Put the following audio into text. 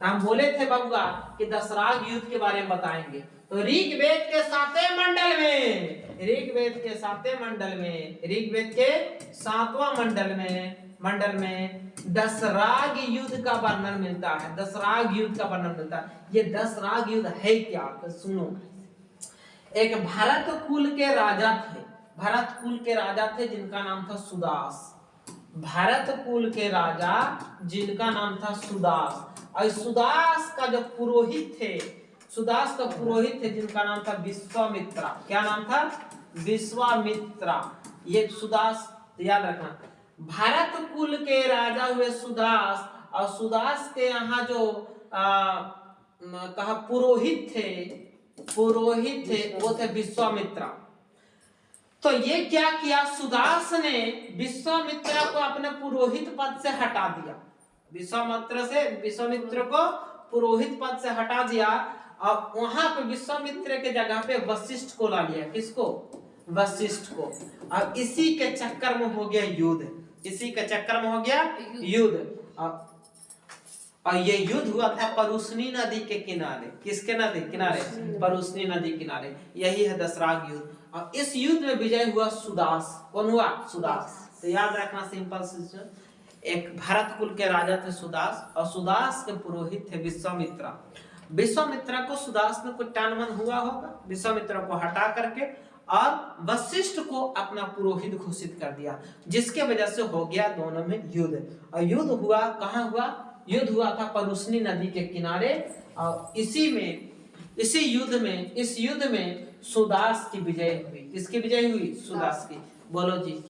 हम बोले थे बबुआ कि दशराग युद्ध के बारे में बताएंगे। तो ऋग्वेद के 7वें मंडल में, ऋग्वेद के 7वें मंडल में, ऋग्वेद के 7वां मंडल में दशराग युद्ध का वर्णन मिलता है। दशराग युद्ध का वर्णन मिलता है। ये दशराग युद्ध है क्या, तो सुनो। एक भरत कुल के राजा थे, भरत कुल के राजा थे जिनका नाम था सुदास। भरत कुल के राजा जिनका नाम था सुदास, और सुदास का जो पुरोहित थे, सुदास का पुरोहित थे जिनका नाम था विश्वामित्रा। क्या नाम था? विश्वामित्रा। ये सुदास याद रखना। भरत कुल के राजा हुए सुदास, और सुदास के यहाँ जो कहा पुरोहित थे वो थे विश्वामित्रा। तो ये क्या किया, सुदास ने विश्वामित्र को अपने पुरोहित पद से हटा दिया। विश्वामित्र को पुरोहित पद से हटा दिया, और वहां पे विश्वामित्र के जगह पे वशिष्ठ को ला लिया। किसको? वशिष्ठ को। और इसी के चक्कर में हो गया युद्ध, इसी के चक्कर में हो गया युद्ध। और ये युद्ध हुआ था परुष्णी नदी के किनारे। किसके नदी किनारे? परुष्णी नदी किनारे। यही है दशराग युद्ध। और इस युद्ध में विजय हुआ सुदास। कौन हुआ? सुदास। तो याद रखना सिंपल सिस्टम, एक भरत कुल के राजा थे सुदास, और सुदास के पुरोहित थे विश्वामित्रा। विश्वामित्रा को सुदास में कुछ टानमन हुआ होगा, विश्वामित्रा को हटा करके और वशिष्ठ को अपना पुरोहित घोषित कर दिया, जिसके वजह से हो गया दोनों में युद्ध। और युद्ध हुआ कहाँ हुआ? युद्ध हुआ था परुष्णी नदी के किनारे। और इस युद्ध में सुदास की विजय हुई। किसकी विजय हुई? सुदास की। बोलो जी।